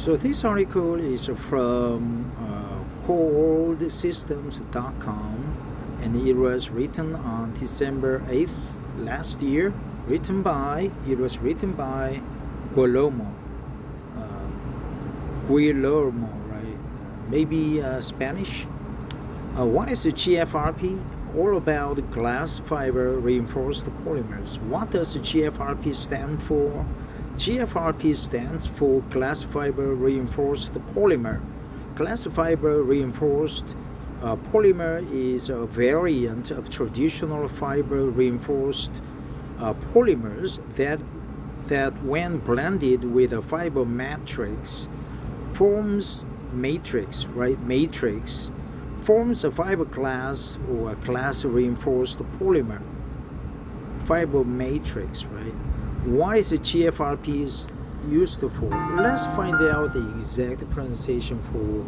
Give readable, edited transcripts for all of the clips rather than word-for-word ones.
So this article is from Coordsystemscom, and it was written on December 8th last year. It was written by Guillermo, right? Maybe Spanish. What is the Gfrp? All about glass fiber reinforced polymers. What does the Gfrp stand for? Gfrp stands for glass fiber reinforced polymer. Glass fiber reinforced polymer is a variant of traditional fiber reinforced polymers that when blended with a fiber matrix forms forms a fiberglass or a glass reinforced polymer. Fiber matrix, right? What is the Gfrp used for? Let's find out the exact pronunciation for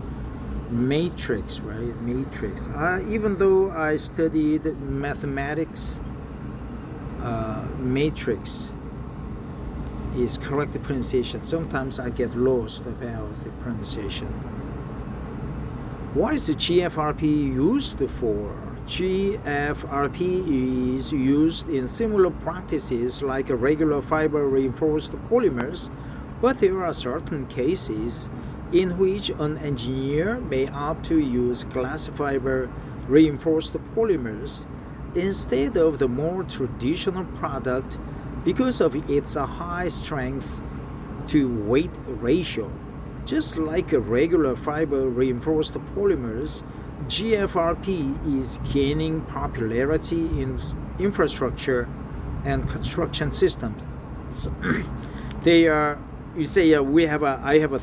matrix, right? Matrix. Even though I studied mathematics, matrix is correct pronunciation. Sometimes I get lost about the pronunciation. What is the Gfrp used for? Gfrp is used in similar practices like regular fiber reinforced polymers, but there are certain cases in which an engineer may opt to use glass fiber reinforced polymers instead of the more traditional product because of its high strength to weight ratio. Just like a regular fiber reinforced polymers, Gfrp is gaining popularity in infrastructure and construction systems. So they are. You say I have a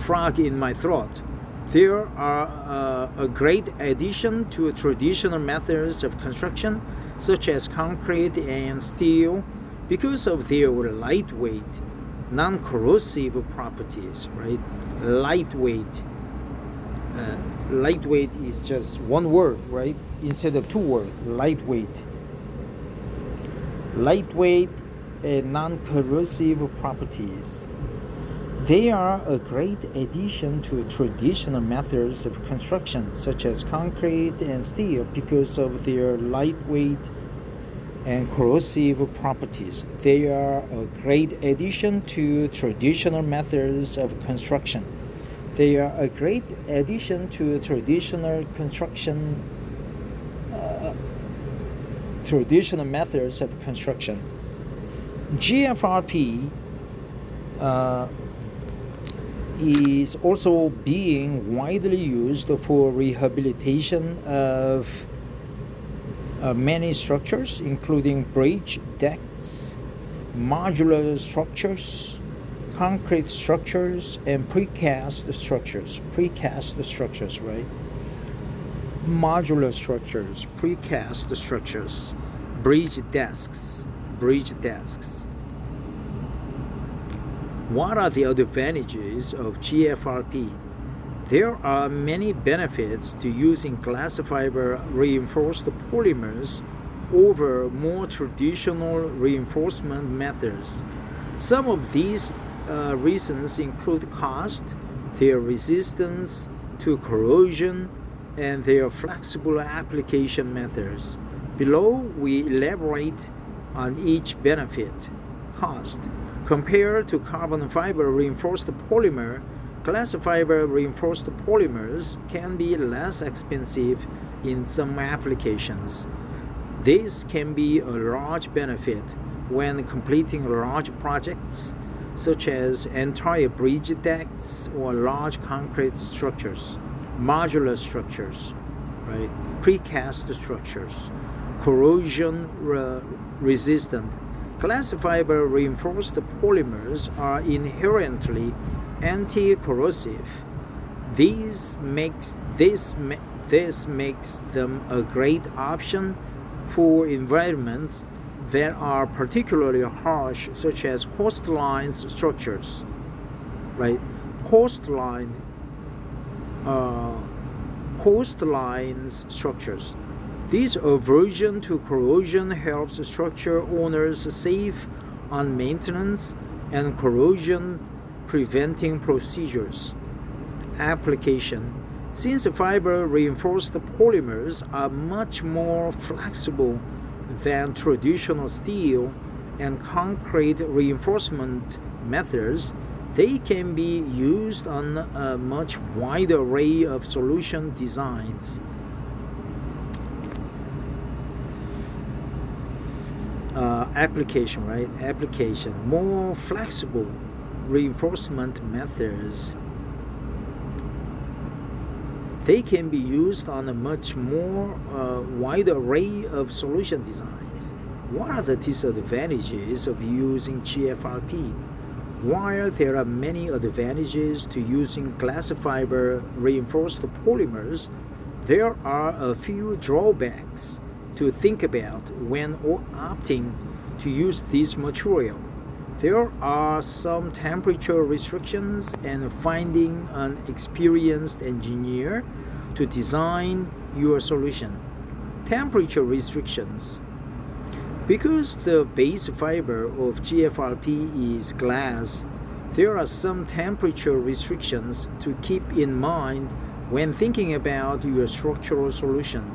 frog in my throat. They are a great addition to traditional methods of construction, such as concrete and steel, because of their lightweight, non-corrosive properties. Right? Lightweight. Lightweight is just one word, right? Instead of two words. Lightweight. Lightweight and non-corrosive properties. They are a great addition to traditional methods of construction, such as concrete and steel, because of their lightweight and corrosive properties. They are a great addition to traditional methods of construction. They are a great addition to traditional methods of construction. Gfrp is also being widely used for rehabilitation of many structures, including bridge decks, modular structures, concrete structures, and precast structures. Precast structures, right? Modular structures, precast structures, bridge desks. What are the advantages of Gfrp? There are many benefits to using glass fiber reinforced polymers over more traditional reinforcement methods. Some of these reasons include cost, their resistance to corrosion, and their flexible application methods. Below, we elaborate on each benefit. Cost. Compared to carbon fiber reinforced polymer, glass fiber reinforced polymers can be less expensive in some applications. This can be a large benefit when completing large projects, such as entire bridge decks or large concrete structures, modular structures, right? Precast structures, corrosion resistant. Glass fiber reinforced polymers are inherently anti-corrosive. This makes them a great option for environments that are particularly harsh, such as coastline structures. Right? Coastline structures. This aversion to corrosion helps structure owners save on maintenance and corrosion preventing procedures. Application. Since fiber reinforced polymers are much more flexible than traditional steel and concrete reinforcement methods, they can be used on a much wider array of solution designs. Application, right? Application. More flexible reinforcement methods. They can be used on a much more wide array of solution designs. What are the disadvantages of using GFRP? While there are many advantages to using glass fiber reinforced polymers, there are a few drawbacks to think about when opting to use this material. There are some temperature restrictions, and finding an experienced engineer to design your solution. Temperature restrictions. Because the base fiber of GFRP is glass, there are some temperature restrictions to keep in mind when thinking about your structural solution.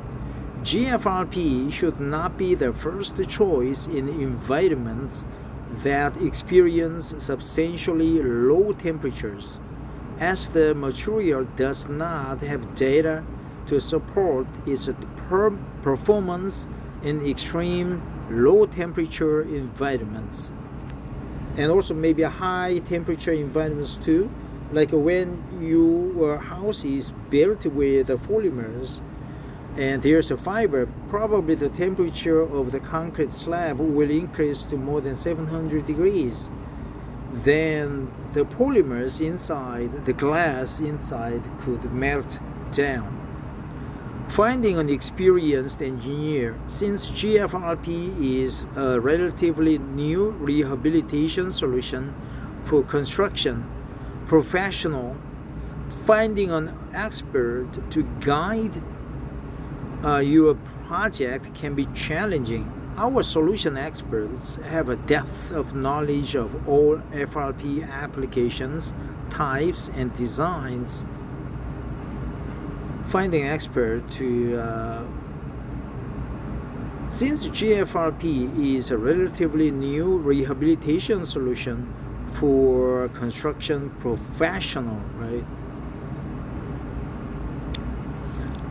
GFRP should not be the first choice in environments that experience substantially low temperatures, as the material does not have data to support its performance in extreme low temperature environments, and also maybe high temperature environments too, like when your house is built with polymers and there's a fiber, probably the temperature of the concrete slab will increase to more than 700 degrees. Then the polymers inside, the glass inside, could melt down. Finding an experienced engineer. Since GFRP is a relatively new rehabilitation solution for construction professional, finding an expert to guide your project can be challenging. Our solution experts have a depth of knowledge of all FRP applications, types, and designs. Finding an expert to since GFRP is a relatively new rehabilitation solution for construction professional, right?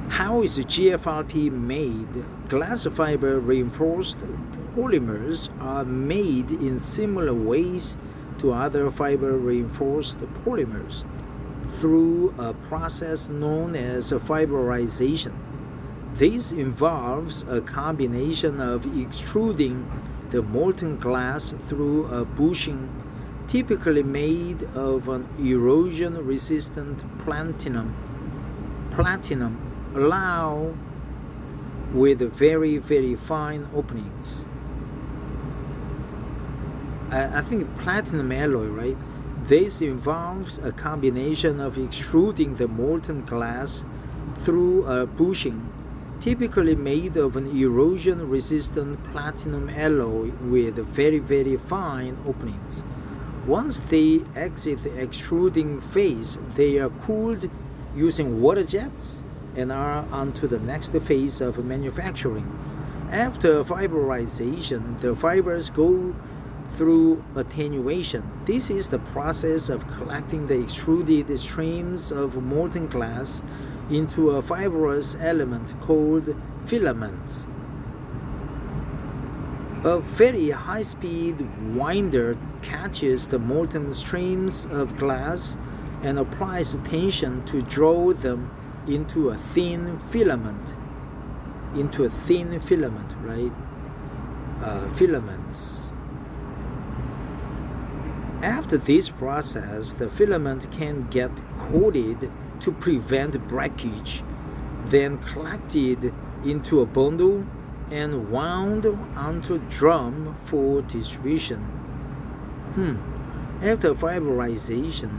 How is GFRP made? Glass fiber reinforced polymers are made in similar ways to other fiber reinforced polymers through a process known as fiberization. This involves a combination of extruding the molten glass through a bushing typically made of an erosion-resistant platinum alloy with very, very fine openings. I think platinum alloy, right? This involves a combination of extruding the molten glass through a bushing typically made of an erosion-resistant platinum alloy with very, very fine openings. Once they exit the extruding phase, they are cooled using water jets and are on to the next phase of manufacturing. After fiberization, the fibers go through attenuation. This is the process of collecting the extruded streams of molten glass into a fibrous element called filaments. A very high-speed winder catches the molten streams of glass and applies tension to draw them into a thin filament, right? Filaments. After this process, the filament can get coated to prevent breakage, then collected into a bundle and wound onto a drum for distribution. After fiberization,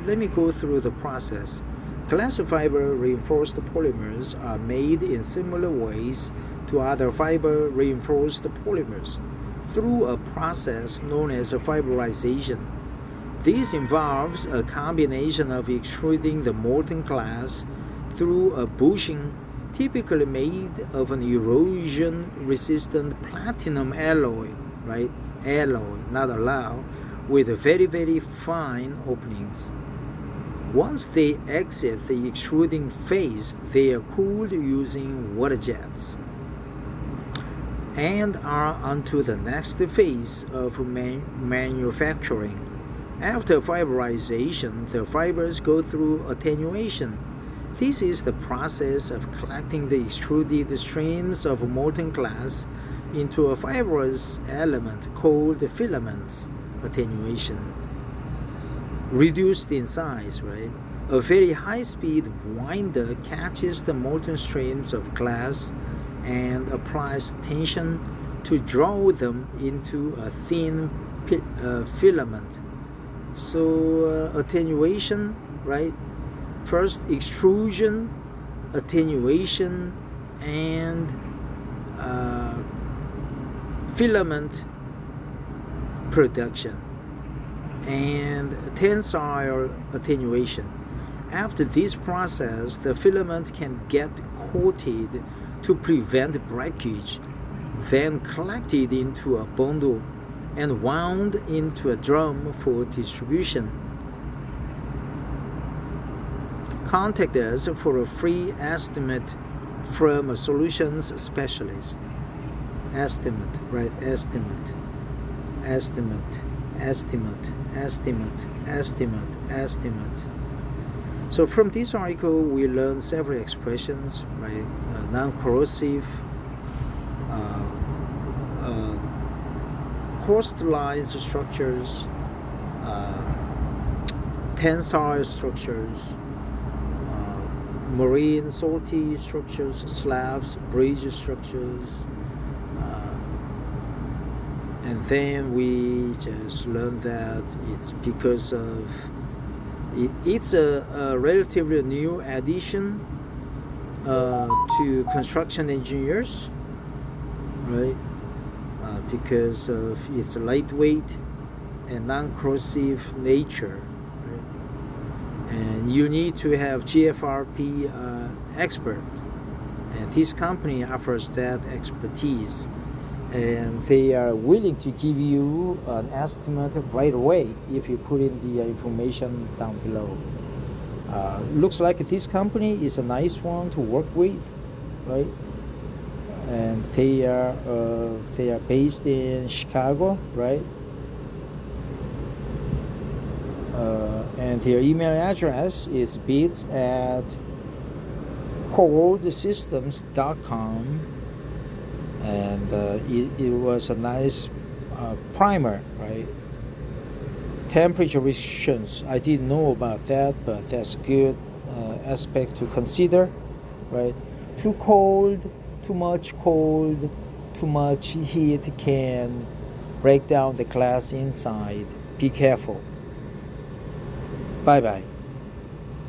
let me go through the process. Glass fiber reinforced polymers are made in similar ways to other fiber reinforced polymers through a process known as fiberization. This involves a combination of extruding the molten glass through a bushing typically made of an erosion-resistant platinum alloy, right? Alloy, not alloy, with very, very fine openings. Once they exit the extruding phase, they are cooled using water jets and are onto the next phase of manufacturing. After fiberization, the fibers go through attenuation. This is the process of collecting the extruded streams of molten glass into a fibrous element called filaments. Attenuation. Reduced in size, right? A very high-speed winder catches the molten streams of glass and applies tension to draw them into a thin filament. So attenuation, right? First extrusion, attenuation, and filament production, and tensile attenuation. After this process, the filament can get coated to prevent breakage, then collected into a bundle and wound into a drum for distribution. Contact us for a free estimate from a solutions specialist. Estimate, right? Estimate. So from this article, we learned several expressions, right? Non-corrosive, crystalline structures, tensile structures, marine salty structures, slabs, bridge structures, and then we just learned that it's because of it's a relatively new addition to construction engineers, right? Because of its lightweight and non-corrosive nature, right? And you need to have Gfrp expert, and this company offers that expertise, and they are willing to give you an estimate right away if you put in the information down below. Looks like this company is a nice one to work with, right? And they are based in Chicago, right? And their email address is bits@coordsystemscom, and it was a nice primer, right? Temperature restrictions, I didn't know about that, but that's a good aspect to consider, right? Too cold, too much heat can break down the glass inside. Be careful. Bye bye.